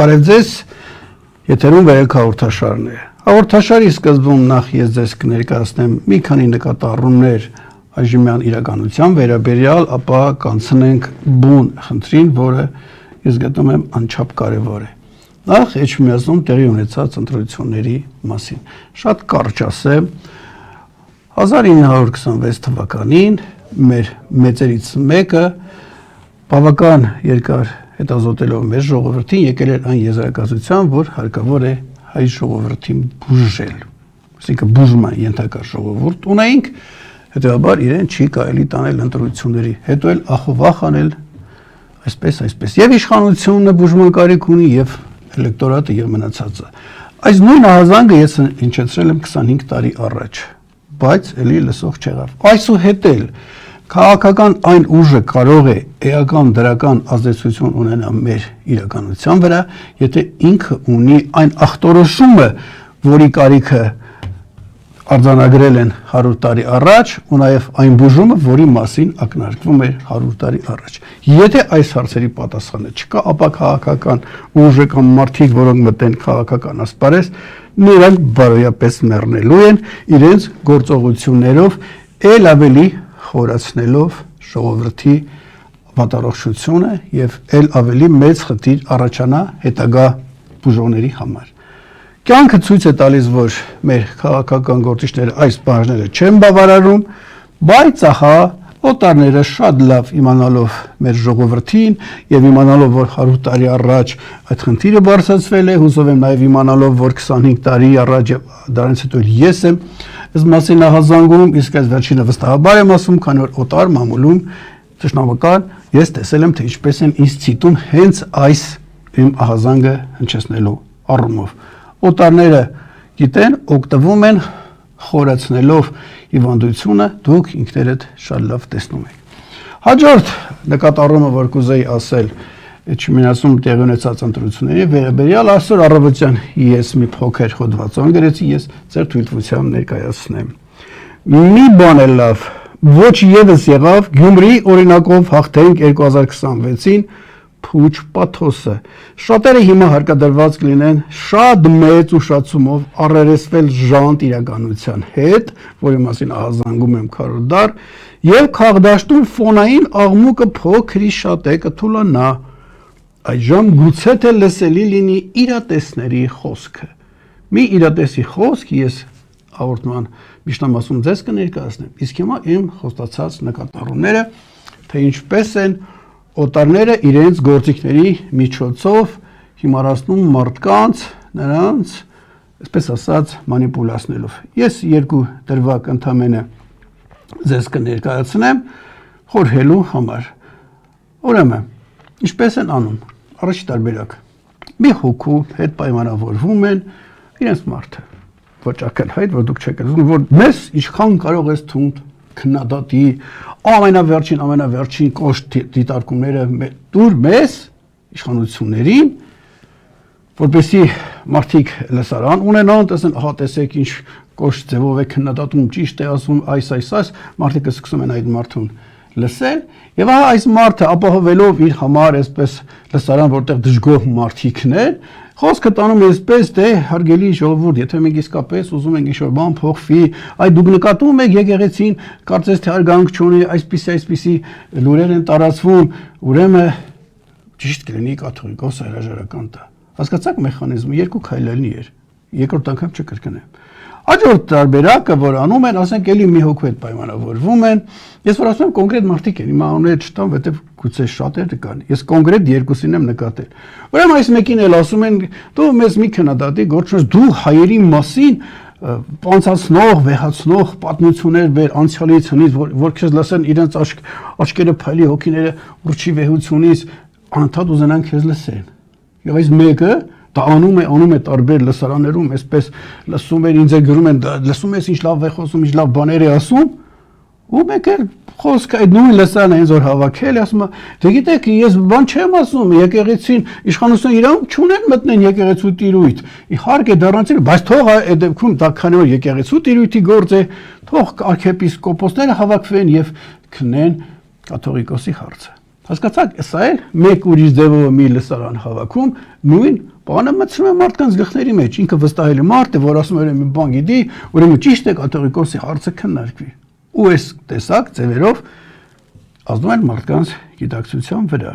Բարև ձեզ, եթերում վերելք հաղորդաշարն է։ Հաղորդաշարի սկզբում նախ ես ձեզ կներկայացնեմ մի քանի նկատառումներ այժմյան իրականության վերաբերյալ, ապա կանցնենք բուն խնդրին, որը ես գտնում եմ անչափ կարևոր է։ Նախ Էջմիածնում տեղի ունեցած ընտրությունների մասին։ Շատ կարճ ասեմ, 1926 թվականին մեր մեծերից մեկը բավական երկար հետազոտելով մեր ժողովրդին եկել էր այն եզրակացության, որ հարկավոր է հայ ժողովրդին բուժել։ Այսինքն բուժման ենթակա ժողովուրդ ունեինք, հետեւաբար իրեն չի կարելի տանել ընտրությունների, հետո էլ ախովախ անել այսպես։ Եվ իշխանությունը բուժման կարիք ունի, եւ էլեկտորատը եւ մնացածը։ Այս նույն ահազանգը ես հնչեցրել եմ 25 տարի առաջ, բայց էլի լսող չեղավ։ Այսուհետ էլ քաղաքական այն ուժը կարող է էական դրական ազդեցություն ունենալ մեր իրականության վրա, եթե ինքը ունի այն ախտորոշումը, որի կարիքը արձանագրել են 100 տարի առաջ, ու նաև այն բուժումը, որի մասին ակնարկվում էր 100 տարի առաջ։ Եթե այս հարցերի պատասխանը չկա, ապա քաղաքական ուժը կամ մարդիկ, որոնք մտեն քաղաքական ասպարեզ, նրանք բարոյապես մեռնելու են իրենց գործողություններով, ել ավելի խորացնելով ժողովրդի վատառողջությունը եւ ել ավելի մեծ խնդիր առաջանա հետագա բուժողների համար։ Կյանքը ցույց է տալիս, որ մեր քաղաքական գործիչները այս բաժները չեն բավարարում, բայց ահա օտարները շատ լավ իմանալով մեր ժողովրդին եւ իմանալով, որ 100 տարի առաջ այդ խնդիրը բարձրացվել է, հուսով եմ նաեւ իմանալով, որ 25 տարի առաջ դրանից հետո ես եմ այս մասին ահազանգում, իսկ այս վերջինը վստահաբար եմ ասում, քանի որ օտար մամուլում ճշնամական ես տեսել եմ, թե ինչպես են ինձ ցիտում հենց այս իմ ահազանգը հնչեցնելու առումով։ Օտարները գիտեն, օգտվում են խորացնելով հիվանդությունը, դուք ինքներդ շատ լավ տեսնում եք։ Հաջորդ նկատառումը, որ կուզեի ասել Էջմիածնում տեղի ունեցած ընտրությունների վերաբերյալ, այսօր առավոտյան ես մի փոքր հոդվածություն գրեցի, ես ձեր թույլտվությամբ ներկայացնեմ։ Մի բան է լավ, ոչ եւս եղավ Գյումրի օրինակով հաղթենք 2026-ին փուչ պաթոսը։ Շատերը հիմա հարկադրված կլինեն շատ մեծ ուշացումով առերեսվել ժանտ իրականության հետ, որի մասին ահազանգում եմ քարոդար, եւ քաղդաշտում ֆոնային աղմուկը փոքրի շատ է կթուլանա։ Այժմ գուցե թե լսելի լինի իրատեսների խոսքը։ Մի իրատեսի խոսք ես հաղորդման միջնամասում ձեզ կներկայացնեմ, իսկ հիմա իմ խոստացած նկատառումները, թե ինչպես են օտարները իրենց գործիքների միջոցով հիմարացնում մարդկանց, նրանց, այսպես ասած, մանիպուլացնելով։ Ես երկու դրվագ ընդամենը ձեզ կներկայացնեմ խորհելու համար։ Ուրեմն, ինչպես են անում։ Առաջի տարբերակ։ Մի հոգու հետ պայմանավորվում են իրենց մարդը։ Ոչ ակնհայտ, որ դուք չեք ուզում, որ մեզ ինչքան կարող ես թունդ քննադատի ամենավերջին կոշտ դիտարկումները դուր մեզ իշխանություններին, որպեսզի մարդիկ լսարան ունենան, տեսեն, ահա տեսեք ինչ կոշտ ձևով է քննադատում, ճիշտ է ասում, այս, մարդիկը սկսում են այդ մարդուն լսել, եւ ահա այս մարդը ապահովելով իր համար այսպես լսարան, որտեղ դժգոհ մարդիկներ, խոսքը տանում այսպես, թե հարգելի ժողովուրդ, եթե մենք իսկապես ուզում ենք ինչ-որ բան փոխվի, այ դուք նկատում եք եկեղեցին, կարծես թե հարգանք չունի, այսպիսի լուրեր են տարածվում, ուրեմն ճիշտ կլինի կաթողիկոս հրաժարական տա։ Հասկացաք մեխանիզմը, երկու քայլելնի էր, երկրորդ անգամ չկրկնեմ։ Հաջորդ տարբերակը, որ անում են, ասենք էլի մի հոգու հետ պայմանավորվում են, ես որ ասում եմ կոնկրետ մարդիկ են, հիմա անունները չտամ, որտեվ գուցե շատերը կան, ես կոնկրետ երկուսին եմ նկատել։ Ուրեմն այս մեկին էլ ասում են, դու մեզ մի քննադատի, գործունեություն, դու հայերի մասին պանցացնող, վեհացնող պատմություններ բեր անցյալից հնից, որ քեզ լսեն իրենց աչքերը փայլի հոգիները ուրճի վեհությունից, անընդհատ ուզենան քեզ լսեն։ Եվ այս մեկը դա անում է տարբեր լսարաններում, այսպես լսում են, ինձ գրում են, լսում ես ինչ լավ է խոսում, ինչ լավ բաներ է ասում, ու մեկ էլ խոսքը այդ նույն լսարանը հենց որ հավաքել է, ասում է, դե գիտեք, ես բան չեմ ասում, եկեղեցին իշխանությունը իրանք չունեն մտնեն եկեղեցու տիրույթ։ Իհարկե դառնացել, բայց թող այդ դեպքում դա քանի որ եկեղեցու տիրույթի գործ է, թող արքեպիսկոպոսները հավաքվեն եւ քննեն կաթողիկոսի հարցը։ Հասկացաք, սա էլ մեկ ուրիշ ձևով մի լսարան հավաքում նույն բանը մտցնում է մարդկանց գլխների մեջ, ինքը վստահելի մարդ է, որ ասում է մի բան գիտի, ուրեմն ճիշտ է կաթողիկոսի հարցը քննարկվի։ Ու այս տեսակ ձևերով ազդում են մարդկանց գիտակցության վրա։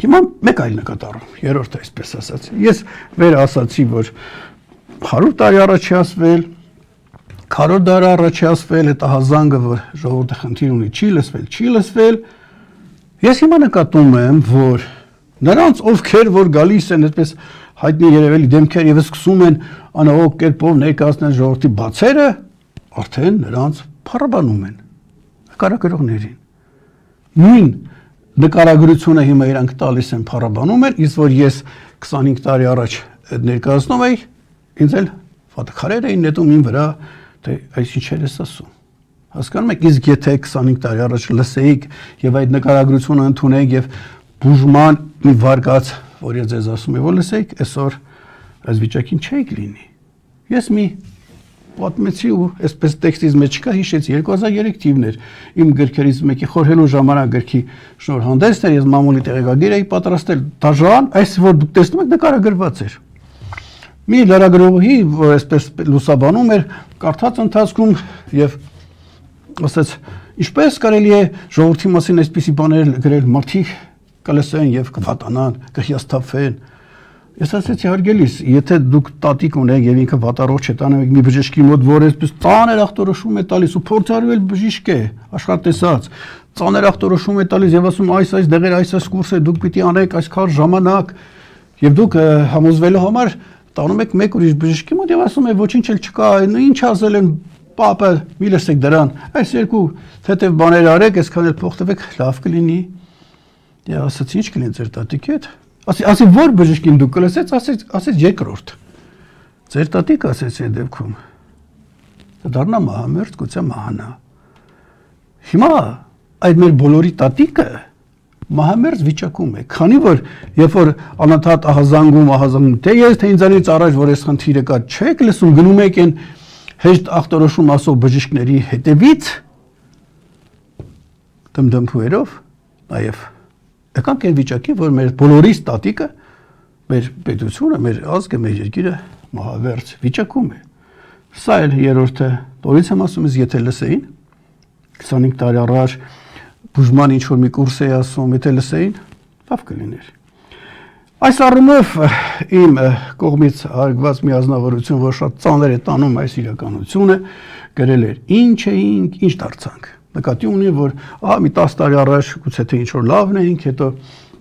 Հիմա մեկ այլ նկատառում, երրորդը այսպես ասած։ Ես վեր ասացի, որ 100 տարի առաջ է ասվել, 100 տարի առաջ է ասվել, այդ ահազանգը, որ ժողովուրդը խնդիր ունի, չի լսվել։ Ես հիմա նկատում եմ, որ նրանց ովքեր որ գալիս են այդպես հայտնի երևելի դեմքեր եւ սկսում են անողոք կերպով ներկայացնել ժողովրդի բացերը, արդեն նրանց փառաբանում են նկարագրողներին։ Նույն նկարագրությունը հիմա իրանք տալիս են փառաբանում են, իսկ որ ես 25 տարի առաջ ներկայացնում էի, ինձ էլ ֆոտոքարեր էին նետում ին վրա, թե այս ինչեր ես ասում։ Հասկանում եք, իսկ եթե 25 տարի առաջ լսեիք եւ այդ նկարագրությունը ընդունեիք եւ բուժման մի վարկած, որ ես ձեզ ասում եմ, որ լսեիք, այսօր այս վիճակին չէիք լինի։ Ես մի պատմեցի ու այսպես տեքստից մեջ չկա, հիշեցի 2003 թիվն էր իմ գրքերից մեկի խորհելու ժամանակ գրքի շնորհանդեսն էր, ես մամուլի տեղեկագիր էի պատրաստել, դաժան, այս որ դուք տեսնում եք նկարագրված էր։ Մի լրագրողի, որ այսպես լուսաբանում էր, կարդաց ընթացքում եւ ասաց, ինչպես կարելի է ժողովրդի մասին այսպիսի բաներ գրել, մարդիկ կլսեն եւ կվատանան, կհիասթափվեն։ Ես ասացի հարգելիս, եթե դուք տատիկ ունեք եւ ինքը վատառողջ է տանում եք մի բժշկի մոտ, որ այսպես ծանր ախտորոշում է տալիս ու փորձարվել բժիշկ է, աշխատեսած, ծանր ախտորոշում է տալիս եւ ասում այս դեղեր, այս կուրսը դուք պիտի անեք այսքան ժամանակ եւ դուք համոզվելու համար տանում եք մեկ ուրիշ բժշկի մոտ եւ ասում է ոչինչ էլ չկա, ինչ ասել են պապը, մի լսեք դրան, այս երկու թեթև բաներ արեք, այսքան էլ փող տվեք, լավ կլինի։ Եվ ասացի, ինչ կլինի ձեր տատիկի հետ։ Ասի որ բժշկին դուք կլսեց, ասեց երկրորդ։ Ձեր տատիկ ասեց այդ դեպքում։ Դառնա մահամերձ, գուցե մահանա։ Հիմա այդ մեր բոլորի տատիկը մահամերձ վիճակում է, քանի որ երբ որ անընդհատ ահազանգում, թե ես թե ինձանից առաջ որ այս խնդիրը կա, չեք լսում, գնում եք այն հեշտ ախտորոշում ասող բժիշկների հետևից, դմդմփուերով, նաև եկանք այն վիճակի, որ մեր բոլորիս տատիկը, մեր պետությունը, մեր ազգը, մեր երկիրը մահավերձ վիճակում է։ Սա էլ երրորդը, որից եմ ասում ես, եթե լսեին, 25 տարի առաջ բուժման ինչ-որ մի կուրս է ասում, եթե լսեին, լավ կլիներ։ Այս առումով իմ կողմից հարգված մի ազնվորություն, որ շատ ծանր է տանում այս իրականությունը, գրել էր ինչ էինք, ինչ դարձանք։ Նկատի ունի, որ մի 10 տարի առաջ գուցե թե ինչ-որ լավն էինք, հետո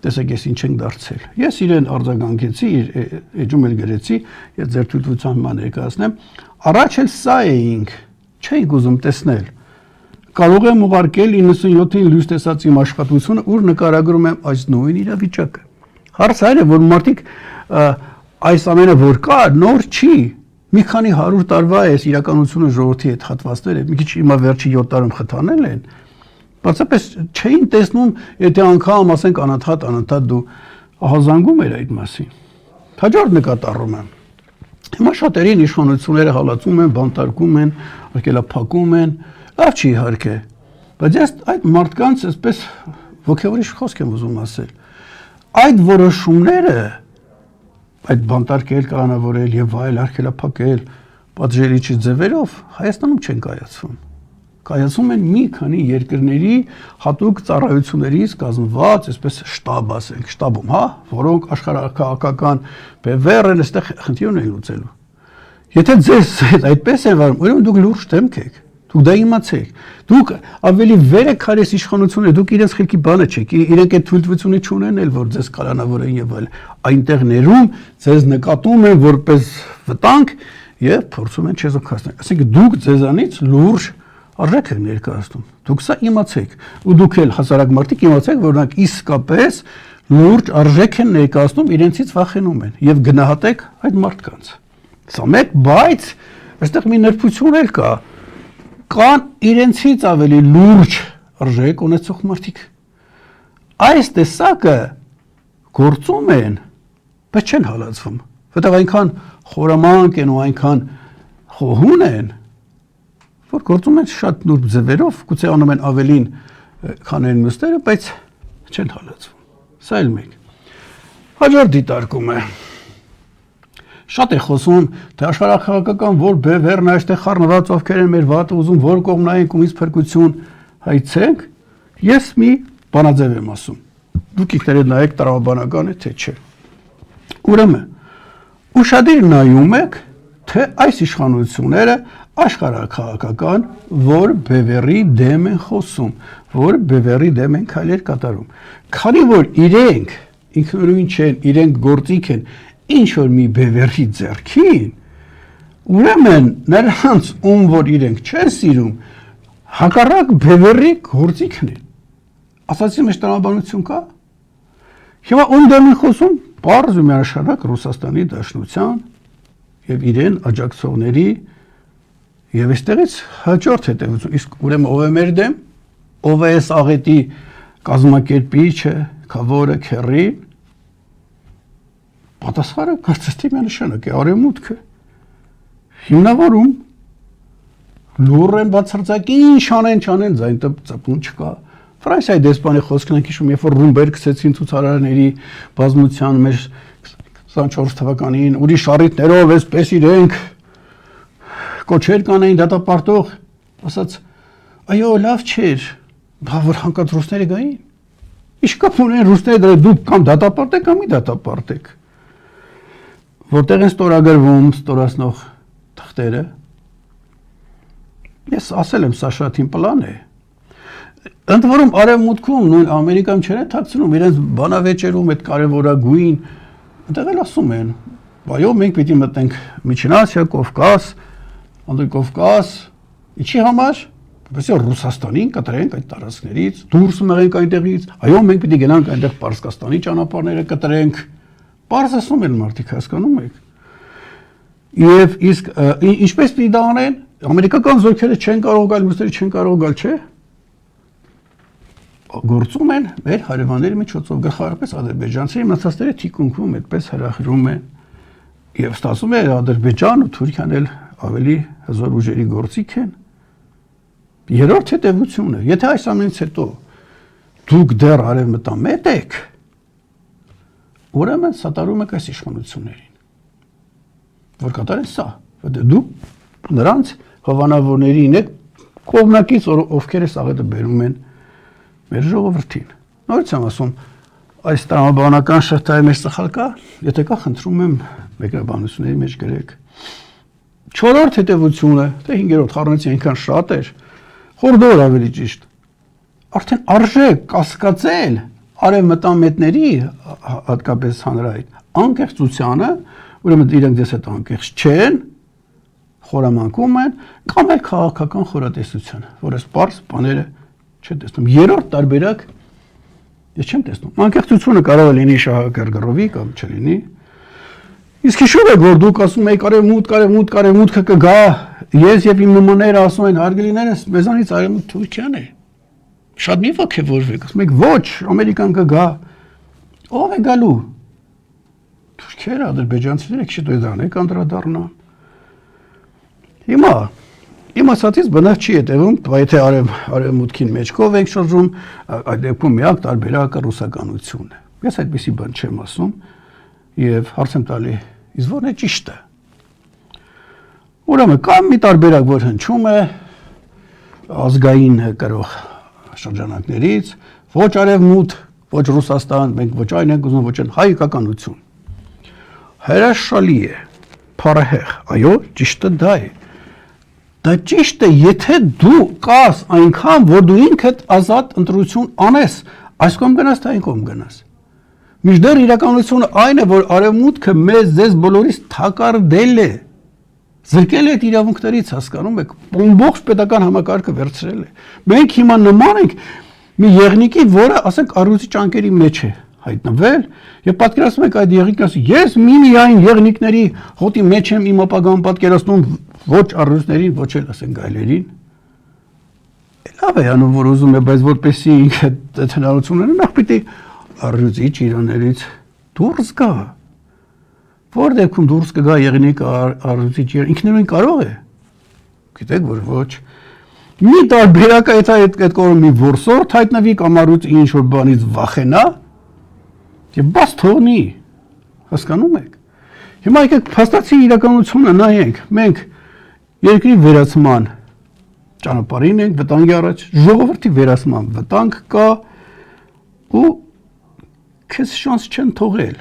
տեսեք ես ինչ ենք դարձել։ Ես իրեն արձագանքեցի, իր էջում էլ գրեցի, ես ձեր թույլտվության հիմա ներկայացնեմ, առաջ էլ սա էինք, չէինք ուզում տեսնել։ Կարող եմ ուղարկել 97-ին լույս տեսած իմ աշխատությունը, ուր նկարագրում եմ այս նույն իրավիճակը։ Հարցը այն է, որ մարդիկ այս ամենը որ կա, նոր չի։ Մի քանի 100 տարվա է իրականությունը ժողովրդի հետ հատվածները, մի քիչ հիմա վերջի 7 տարում խթանել են։ Բացապես չէին տեսնում, եթե անգամ ասենք անընդհատ դու ահազանգում էր այդ մասին։ Հաջորդ նկատառում եմ։ Հիմա շատերին իշխանությունները հալածում են, բանտարկում են, արգելափակում են, լավ չի իհարկե, բայց ես այդ մարդկանց այսպես ոգևորիչ խոսք եմ ուզում ասել։ Այդ որոշումները, այդ բանտարկել, կանոնավորել եւ այլ արգելափակել, պատժելիչի ձևերով Հայաստանում չեն կայացվում։ Կայացում են մի քանի երկրների հատուկ ծառայություններից կազմված, այսպես շտաբ ասենք, շտաբում, որոնք աշխարհակահաղական բևեռ են, այստեղ խնդիրներ են լուծելու։ Եթե ձեզ այդպես է վարում, ուրեմն դուք լուրջ դեմք եք, դուք դա իմացեք, դուք ավելի վեր եք քարես իշխանությունը, դուք իրենց խելքի բանը չեք, իրենք այդ թույլտվությունը չունեն էլ, որ ձեզ կալանավորեն եւ այլ, այնտեղ ներում ձեզ նկատում են որպես վտանգ եւ փորձում են չեզոքացնել։ Այսինքն դուք ձեզանից լուրջ արժեք եք ներկայացնում, դուք սա իմացեք, ու դուք էլ հասարակ մարդիկ իմացեք, որ նրանք իսկապես լուրջ արժեք են ներկայացնում, իրենցից վախենում են եւ գնահատեք այդ մարդկանց։ Սա մեկ, բայց այստեղ մի նրբություն էլ կա, կան իրենցից ավելի լուրջ արժեք ունեցող մարդիկ։ Այս տեսակը գործում են, բայց չեն հալածվում, որտեղ այնքան խորամանկ են ու այնքան խոհուն են, որ գործում են շատ նուրբ ձևերով, գուցե անում են ավելին քան այն մյուսները, բայց չեն հալածվում։ Սա էլ մեկ։ Հաջորդ դիտարկում է։ Շատ է խոսում, թե աշխարհաքաղաքական որ բևերն այստեղ խառնված ովքեր են մեր վատը ուզում, որ կողմ նայենք ու ինձ փրկություն հայցենք, ես մի բանաձև եմ ասում։ Դուք ինքներդ նայեք տրամաբանական է թե չէ։ Ուրեմն, ուշադիր նայում եք, թե այս իշխանությունները աշխարհաքաղաքական որ բևերի դեմ են խոսում, որ բևերի դեմ են քայլեր կատարում։ Քանի որ իրենք ինքնուրույն չեն, իրենք գործիք են ինչ որ մի բևերի ձեռքին, ուրեմն նրանց ում որ իրենք չեն սիրում, հակառակ բևերի գործիքն են։ Ասացի մեջ տրամաբանություն կա։ Հիմա ում դեմ են խոսում, պարզ ու միանշանակ Ռուսաստանի Դաշնության եւ իրեն աջակցողների եւ այստեղից հաջորդ հետեւություն, իսկ ուրեմն ով է մեր դեմ, ով է այս աղետի կազմակերպիչը, քավորը, քերին, պատասխանը կարծես թե միանշանակ է արևմուտքը։ Հիմնավորում լուր են բացարձակ ինչ անեն չանեն, ձայն ծպուն չկա։ Ֆրանսիայի դեսպանի խոսքն ենք հիշում, երբ որ ռումբեր գցեցին ցուցարարների բազմության մեջ 24 թվականին, ուրիշ առիթներով էսպես իրենք կոչեր կանեին դատապարտող, ասաց, այո, լավ չէր, բա որ հանկարծ ռուսները գային։ Ինչ կապ ունեն ռուսները դրա դուք կամ դատապարտեք կամ մի դատապարտեք։ Որտեղ են ստորագրվում ստորացնող թղթերը։ Ես ասել եմ, սա շատ իմ պլան է։ Ընդ որում արևմուտքում նույն Ամերիկայում չեն թաքցնում իրենց բանավեճերում այդ կարևորագույն այնտեղ էլ ասում են, այո, մենք պիտի մտնենք Միջին Ասիա, Կովկաս, Անդրկովկաս, ինչի համար, որպեսզի Ռուսաստանին կտրենք այդ տարածքներից, դուրս մղենք այնտեղից, այո, մենք պիտի գնանք այնտեղ Պարսկաստանի ճանապարհները կտրենք, պարզ ասում են մարդիկ, հասկանում եք։ Եվ իսկ ինչպես պիտի դա անեն, ամերիկական զորքերը չեն կարող գալ, ռուսները չեն կարող գալ, չէ՞։ Գործում են մեր հարևանների միջոցով, գլխավորապես ադրբեջանցիների, մնացածները թիկունքում այդպես հրահրում են եւ ստացվում է Ադրբեջան ու Թուրքիան էլ ավելի հզոր ուժերի գործիք են։ Երրորդ հետևությունը, եթե այս ամենից հետո դուք դեռ արևմտամետ եք, ուրեմն սատարում եք այս իշխանություններին, որ կատարեն սա, որտեղ դուք նրանց հովանավորներին եք կողմնակից, ովքեր այս աղետը բերում են մեր ժողովրդին։ Նորից եմ ասում, այս տրամաբանական շղթայի մեջ սխալ կա, եթե կա, խնդրում եմ մեկնաբանությունների մեջ գրեք։ Չորրորդ հետևությունը, թե 5-րդ խառնեցի այնքան շատ էր, խորդոր ավելի ճիշտ, արդեն արժե կասկածել արևմտամետների, հատկապես հանրային, անկեղծությանը, ուրեմն իրենք դες այդ անկեղծ չեն, խորամանկում են, կամ էլ քաղաքական խորատեսությունը, որ այս պարզ բաները չեն տեսնում։ Երրորդ տարբերակ ես չեմ տեսնում։ Անկեղծությունը կարող է լինի շահագրգռովի կամ չլինի։ Իսկ հիշում եք, որ դուք ասում եք արևմուտքը կգա, ես եւ իմ նմանները ասում են հարգելիներս, մեզանից արևմուտք Թուրքիան է։ Շատ մի ոգևորվեք, ասում եք ոչ, Ամերիկան կգա։ Ո՞վ է գալու։ Թուրքերը, ադրբեջանցիները, քիչ դրանք եք անդրադառնան։ Հիմա իմ ասածից բնավ չի հետևում, եթե արևմուտքին մեջքով ենք շրջում, այդ դեպքում միակ տարբերակը ռուսականությունն է։ Ես այդպիսի բան չեմ ասում եւ հարց եմ տալի, իսկ ո՞րն է ճիշտը։ Ուրեմն կամ մի տարբերակ, որ հնչում է ազգային կրող շրջանակներից, ոչ արևմուտք, ոչ Ռուսաստան, մենք ոչ այն ենք ուզում, ոչ այն հայկականություն։ Հրաշալի է, փառահեղ, այո, ճիշտը դա է։ Դա ճիշտ է, եթե դու կաս այնքան, որ դու ինքդ ազատ ընտրություն անես, այս կողմ գնաս, թե այն կողմ գնաս։ Մինչդեռ իրականությունը այն է, որ արևմուտքը մեզ ձեզ բոլորիս թակարդել է, զրկել է այդ իրավունքներից, հասկանում եք, ամբողջ պետական համակարգը վերցրել է։ Մենք հիմա նման ենք մի եղնիկի, որը, ասենք, առյուծի ճանկերի մեջ է հայտնվել, եւ պատկերացնում եք այդ եղնիկն ասի, ես միայն եղնիկների հոտի մեջ եմ իմ ապագան պատկերացնում, ոչ առյուծներին, ոչ էլ ասենք գայլերին։ Լավ է անում, որ ուզում է, բայց որպեսզի ինքը այդ հնարավորությունը նախ պիտի առյուծի ճիրաներից դուրս գա։ Որ դեպքում դուրս կգա եղնիկը առյուծի ճիրան, ինքնուրույն կարող է։ Գիտեք, որ ոչ։ Մի տարբերակ է, եթե այդ կողմը մի որսորդ հայտնվի կամ առյուծը ինչ որ բանից վախենա, եւ բաց թողնի, հասկանում եք։ Հիմա եկեք փաստացի իրականությունը նայենք, մենք երկրի վերացման ճանապարհին ենք, վտանգի առաջ, ժողովրդի վերացման վտանգ կա ու քեզ շանս չեն թողել։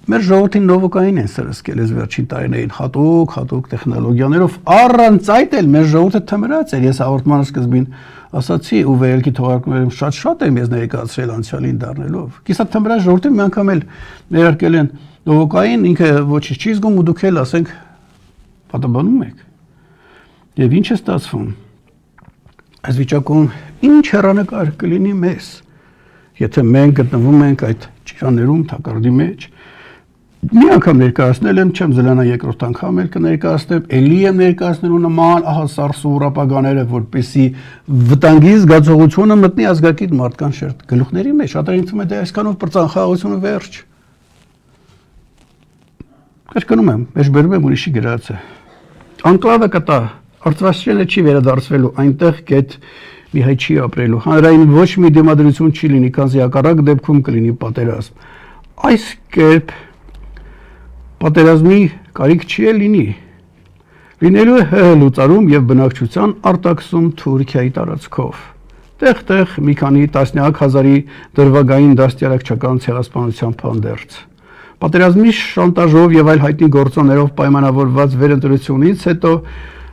Մեր ժողովրդին նովոկային են սրսկել այս վերջին տարիներին հատուկ տեխնոլոգիաներով, առանց այդ էլ մեր ժողովուրդը թմրած էր, ես հաղորդման սկզբին ասացի ու վերելքի թողարկումներում շատ եմ ես ներկայացրել անցյալին դառնելով։ Կիսա թմրած ժողովրդին մի անգամ էլ ներարկել են նովոկային, ինքը ոչինչ չի զգում ու դուք էլ ասենք պատաբանում եք։ Եվ ինչ է ստացվում։ Այս վիճակում ինչ հեռանկար կլինի մեզ, եթե մենք գտնվում ենք այդ ճիրաներում թակարդի մեջ։ Մի անգամ ներկայացնել եմ, չեմ զլանա երկրորդ անգամ էլ կներկայացնեմ, էլի եմ ներկայացնելու նման ահասարսուր ապագաները, որպեսզի վտանգի զգացողությունը մտնի ազգակիցն մարդկանց շերտ գլուխների մեջ, շատերին թվում է դե այսքանով պրծանխաղությունը վերջ։ Կրկնում եմ, մեջբերում եմ ուրիշի գրածը։ Անկլավը կտա, Արցախը չի վերադարձվելու, այնտեղ կետ մի հայ չի ապրելու, հանրային ոչ մի դեմադրություն չի լինի, քանզի հակառակ դեպքում կլինի պատերազմ։ Այս կերպ պատերազմի կարիք չի լինի։ Լինելու է ՀՀ լուծարում եւ բնակչության արտաքսում Թուրքիայի տարածքով։ Տեղ-տեղ մի քանի տասնյակ հազարի դրվագային դաստիարակչական ցեղասպանության փանդերձ։ Պատերազմի շանտաժով եւ այլ հայտնի գործոններով պայմանավորված վերընտրությունից հետո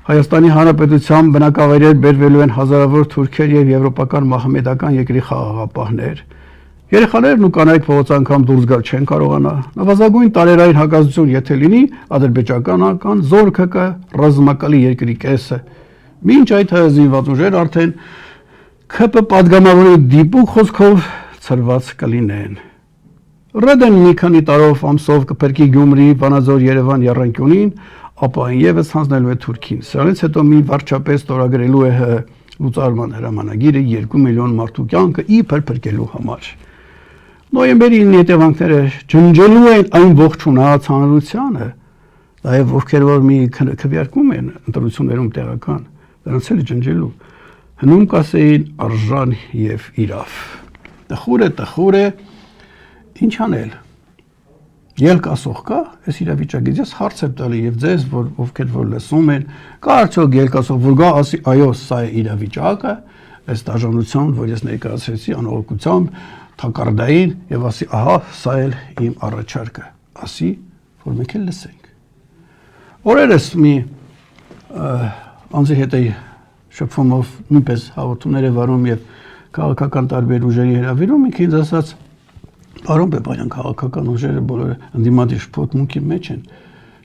Հայաստանի Հանրապետության բնակավայրեր բերվելու են հազարավոր թուրքեր եւ եվրոպական մահմեդական երկրի խաղաղապահներ։ Երեխաներն ու կանայք փողոց անգամ դուրս գալ չեն կարողանա։ Նվազագույն տարերային հակազդեցություն եթե լինի, ադրբեջանական զորքը կա ռազմակալի երկրի կեսը։ Մինչ այդ զինված ուժեր արդեն ՔՊ падգամավորի դիպուկ խոսքով ծրված կլինեն։ Ռեդեն մի քանի տարով ամսով կփրկի Գյումրի, Վանաձոր, Երևան եռանկյունին, ապա այն եւս հանձնելու է Թուրքին։ Սրանից հետո մի վարչապետ ստորագրելու է ՀՀ լուծարման հրամանագիրը 2 միլիոն մարդու կյանքը իբր փրկելու համար։ Նոյեմբերի 9-ի հետևանքները ջնջելու են այն ողջունած հանրությանը, նաեւ ովքեր որ մի քվեարկում են ընտրություններում տեղական, դրանց էլ ջնջելու։ Հնում կասեին արժան եւ իրավ։ Տխուր է, ինչ անել։ Ելք ասող կա, այս իրավիճակից ես հարց եմ տալի եւ ձեզ, որ ովքեր որ լսում են, կա արդյոք ելք ասող, որ գա ասի, այո, սա է իրավիճակը, այս դաժանության, որ ես ներկայացրեցի անողջությամբ, թակարդային եւ ասի, ահա, սա էլ իմ առաջարկը, ասի, որ մենք էլ լսենք։ Օրերս մի անձի հետ էի շփումով նույնպես հաղորդումներ է վարում եւ քաղաքական տարբեր ուժերի հրավիրում, ինքը ինձ ասաց Պարոն Պեպանյան, քաղաքական ուժերը բոլորը ընդդիմադիր շփոթմունքի մեջ են։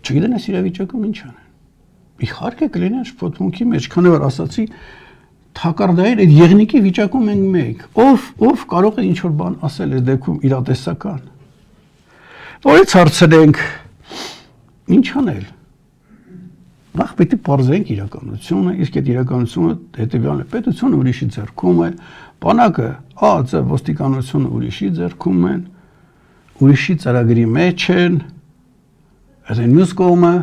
Չգիտեն այս իրավիճակում ինչ անեն։ Իհարկե կլինեն շփոթմունքի մեջ, քանի որ ասացի թակարդային այդ եղնիկի վիճակում ենք մենք։ Ով կարող է ինչ-որ բան ասել այս դեպքում իրատեսական։ Որից հարցրենք ինչ անել։ Նախ պետք է պարզենք իրականությունը, իսկ այդ իրականությունը հետևյալն է. պետությունը ուրիշի ձեռքում է, բանակը, ԱԱԾ ոստիկանությունը ուրիշի ձեռքում են, ուրիշի ծրագրի մեջ են, այսինքն մյուս կողմը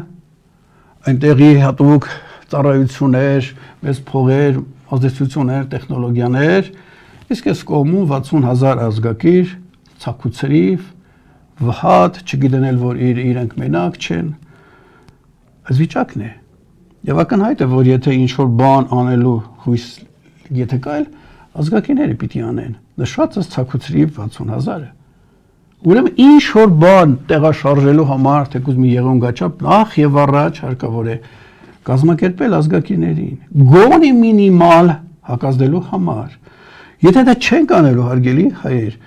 այնտեղի հատուկ ծառայություններ, մեծ փողեր, ազդեցություններ, տեխնոլոգիաներ, իսկ այս կողմում 60,000 ազգակիր, ցակուցրիվ, վհատ, չգիտեն էլ որ իրենք մենակ չեն։ Այս վիճակն է։ Եվ ակնհայտ է, որ եթե ինչ-որ բան անելու հույս եթե կա, ազգակիները պիտի անեն։ Նշվածս ցակուցրիվ 60,000-ը։ Ուրեմն ինչ-որ բան տեղաշարժելու համար, թեկուզ մի եղունգաչափ, նախ եւ առաջ հարկավոր է կազմակերպել ազգակիներին։ Գոնե մինիմալ հակազդելու համար։ Եթե դա չենք անելու, հարգելի հայեր,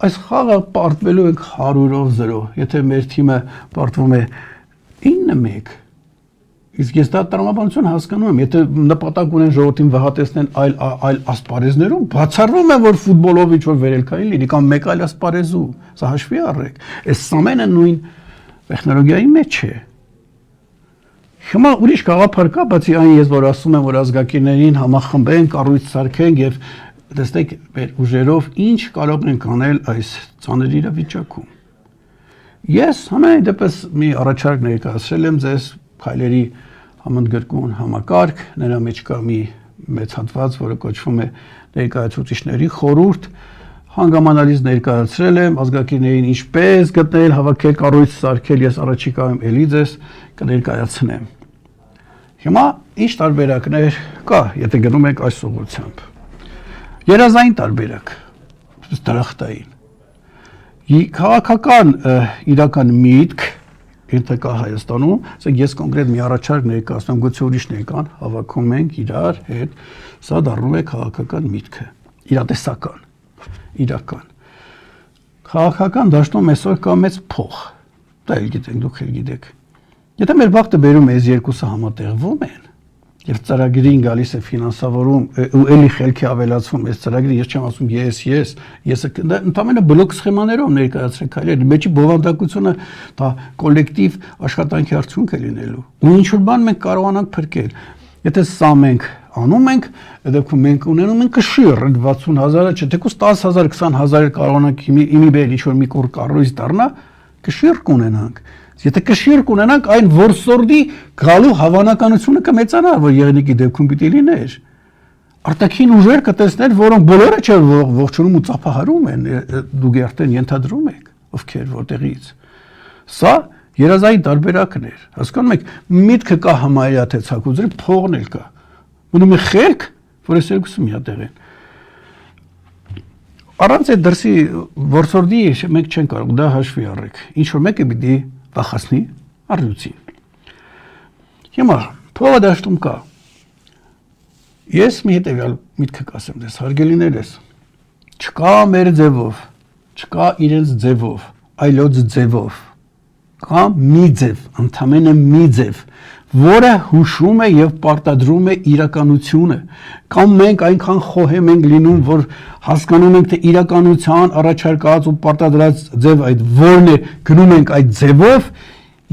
այս խաղը պարտվելու ենք 100-ով 0, եթե մեր թիմը պարտվում է 9-1, իսկ ես դա տրամաբանություն հասկանում եմ, եթե նպատակ ունեն ժողովրդին վհատեցնեն այլ ասպարեզներում, բացառվում է, որ ֆուտբոլով ինչ-որ վերելքային լինի, կամ մեկ այլ ասպարեզու, սա հաշվի առեք, այս ամենը նույն տեխնոլոգիայի մեջ է։ Հիմա ուրիշ գաղափար կա, բացի այն ես որ ասում եմ, որ ազգակիներին համախմբեն, կառույց սարքենք եւ տեսնեք մեր ուժերով ինչ կարող ենք անել այս ծանր իրավիճակում։ Ես համենայն դեպս մի առաջարկ ներկայացրել եմ ձեզ քայլերի համընդգրկուն համակարգ, նրա մեջ կա մի մեծ հատված, որը կոչվում է ներկայացուցիչների խորհուրդ, հանգամանալից ներկայացրել եմ ազգակիրներին ինչպես գտնել, հավաքել, կառույց սարքել, ես առաջիկայում էլի ձեզ կներկայացնեմ։ Հիմա ինչ տարբերակներ կա, եթե գնում ենք այս ուղղությամբ։ Երազային տարբերակ, դրախտային։ Քաղաքական իրական միտք, եթե կա Հայաստանում, ասենք ես կոնկրետ մի առաջարկ ներկայացնում, գուցե ուրիշներ կան, հավաքում ենք իրար հետ, սա դառնում է քաղաքական միտքը, իրատեսական, իրական։ Քաղաքական դաշտում այսօր կա մեծ փող, դա էլ գիտենք, դուք էլ գիտեք։ Եթե մեր բախտը բերում է այս երկուսը համատեղվում են, եւ ծրագրին գալիս է ֆինանսավորում ու էլի խելքի ավելացում այս ծրագրի, ես չեմ ասում եսը ընդամենը բլոկ սխեմաներով ներկայացրեք քայլեր, մեջի բովանդակությունը դա կոլեկտիվ աշխատանքի արդյունք է լինելու։ Ու ինչ որ բան մենք կարողանանք փրկել։ Եթե սա մենք անում ենք, այդ դեպքում մենք ունենում ենք կշիռ 60,000-ը, չէ՞ թեկուզ 10,000, 20,000 կարողանանք իմի բեր ինչ որ մի կուր կառույց դառնա, կշիռ կունենանք։ Եթե կշիռ կունենանք, այն որսորդի գալու հավանականությունը կմեծանա, որ եղնիկի դեպքում պիտի լիներ։ Արտաքին ուժեր կտեսներ, որոնք բոլորը չէ ողջունում ու ծափահարում են, դուք արդեն ենթադրում եք, ովքեր որտեղից։ Սա երազային տարբերակն էր։ Հասկանում եք, միտքը կա համարյա թե ցակուծրի, փողն էլ կա։ Մնում է խելք, որ այս երկուսը միատեղ են։ Առանց այդ դրսի որսորդի մենք չենք կարող դա հաշվի առեք։ Ինչ որ մեկը պիտի վախացնի առյուծին։ Հիմա փողը դաշտում կա։ Ես մի հետևյալ միտքը կասեմ դες, հարգելիներս, չկա մեր ձևով, չկա իրենց ձևով, այլոց ձևով, կա մի ձև, ընդամենը մի ձև, որը հուշում է եւ պարտադրում է իրականությունը, կամ մենք այնքան խոհեմ ենք լինում, որ հասկանում ենք, թե իրականության առաջարկած ու պարտադրած ձև այդ որն է, գնում ենք այդ ձևով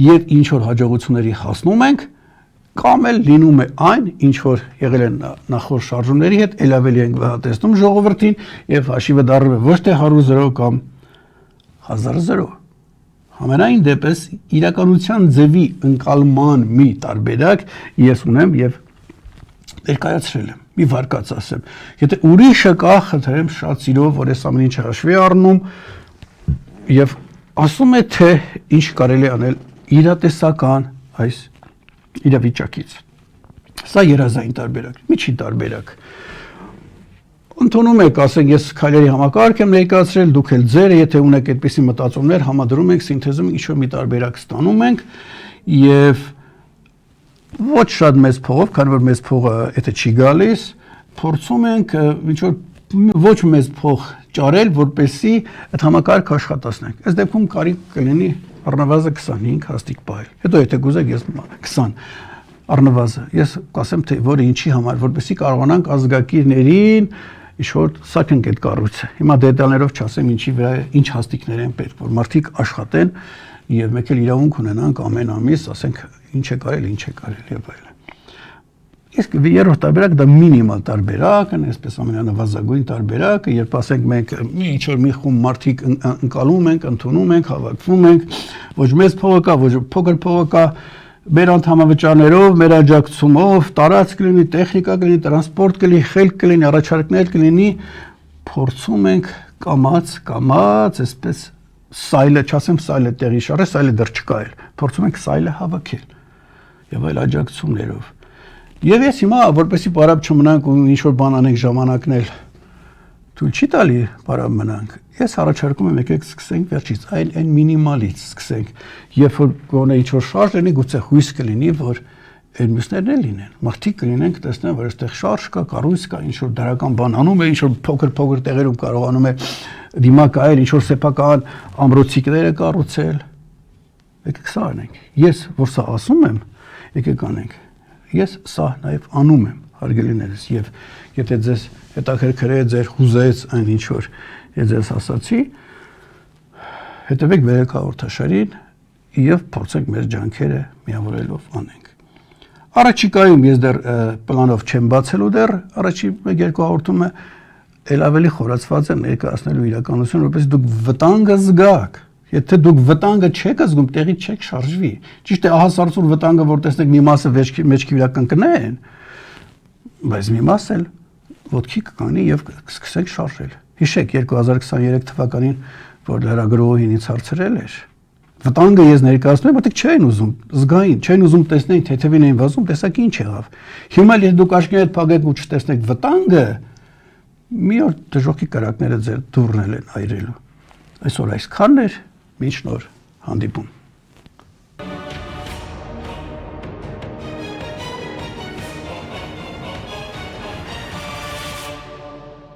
եւ ինչ որ հաջողությունների հասնում ենք, կամ էլ լինում է այն, ինչ որ եղել է նախորդ շարժումների հետ, ել ավելի ենք վհատեցնում ժողովրդին եւ հաշիվը դառնում է ոչ թե 100-0 կամ 1000-0 Համենայն դեպս իրականության ձևի ընկալման մի տարբերակ ես ունեմ եւ ներկայացրել եմ։ Մի վարկած ասեմ։ Եթե ուրիշը կա, խնդրեմ շատ սիրով, որ այս ամեն ինչը հաշվի առնում եւ ասում է թե ինչ կարելի անել իրատեսական այս իրավիճակից։ Սա երազային տարբերակ, միջին տարբերակ։ Ընդունում եք, ասենք ես քայլերի համակարգ եմ ներկայացրել, դուք էլ ձերը, եթե ունեք այդպիսի մտածումներ, համադրում ենք, սինթեզում ինչ-որ մի տարբերակ ստանում ենք եւ ոչ շատ մեծ փողով, քանի որ մեծ փողը եթե չի գալիս, փորձում ենք ինչ-որ ոչ մեծ փող ճարել, որպեսզի այդ համակարգը աշխատացնենք։ Այս դեպքում կարիք կլինի առնվազն 25 հաստիկ պահել։ Հետո եթե կուզեք ես 20 առնվազն ես կասեմ թե որը ինչի համար, որպեսզի կարողանանք ազգակիրներին ինչ-որ սակենք այդ կառույցը։ Հիմա դետալներով չասեմ ինչի վրա ինչ հաստիկներ են պետք, որ մարդիկ աշխատեն եւ մեկ էլ իրավունք ունենանք ամեն ամիս, ասենք ինչ է կարել, ինչ է կարել եւ այլն։ Իսկ երրորդ տարբերակ դա մինիմալ տարբերակն է, այսպես ամենանվազագույն տարբերակը, երբ ասենք մենք ինչ-որ մի խումբ մարդիկ ընկալում ենք, ընդունում ենք, հավաքվում ենք, ոչ մեծ փողը կա, ոչ փոքր փողը կա, մեր անդամավճարներով, մեր աջակցումով, տարածք կլինի, տեխնիկա կլինի, տրանսպորտ կլինի, խելք կլինի, առաջարկներ կլինի, փորձում ենք կամած, այսպես սայլը, չասեմ սայլը տեղի շարժ, սայլը դեռ չկա էլ, փորձում ենք սայլը հավաքել եւ այլ աջակցումներով։ Եվ ես հիմա որպեսի բարապ չմնանք ու ինչ որ բան անենք ժամանակն էլ թույլ չի տալի բարապ մնանք։ Ես առաջարկում եմ եկեք սկսենք վերջից, այն մինիմալից սկսենք, երբ որ գոնե ինչ որ շարժ լինի, գուցե հույս կլինի, որ այդ մյուսներն էլ լինեն։ Մարդիկ կլինենք, տեսնեն, որ այստեղ շարժ կա, կառույց կա, ինչ որ դրական բան անում է, ինչ որ փոքր տեղերում կարողանում է դիմակայել, ինչ որ սեփական ամրոցիկները կառուցել։ Եկեք սա անենք։ Ես որ սա ասում եմ, եկեք անենք։ Ես սա նաև անում եմ, հարգելիներս, եւ եթե ձեզ հետաքրքրեց, ձեր հուզեց այն ինչ որ ես ձեզ ասացի, հետևեք վերելք հաղորդաշարին եւ փորձենք մեր ջանքերը միավորելով անենք։ Առաջիկայում ես դեռ պլանով չեմ բացելու դեռ, առաջի 1-2 հաղորդումը ել ավելի խորացված եմ ներկայացնելու իրականություն, որպես դուք վտանգը զգաք։ Եթե դուք վտանգը չեք զգում, տեղից չեք շարժվի։ Ճիշտ է, ահա սարսուր վտանգը, որ տեսնեք մի մասը մեջքի վրա կընկնեն, բայց մի մաս էլ ոտքի կկանի եւ կսկսեք շարժել։ Հիշեք 2023 թվականին, որ լրագրողին ինձ հարցրել էր, վտանգը ես ներկայացնում եմ, որտեղ չեն ուզում, զգային, չեն ուզում տեսնեն, թեթևին էին վազում, տեսակ ինչ եղավ։ Հիմա եթե դուք աչքներդ փակեք ու չտեսնեք վտանգը, մի օր դժոխքի կրակները ձեր դուռն են այրելու։ Այսօր այսքանն էր, մինչ նոր հանդիպում։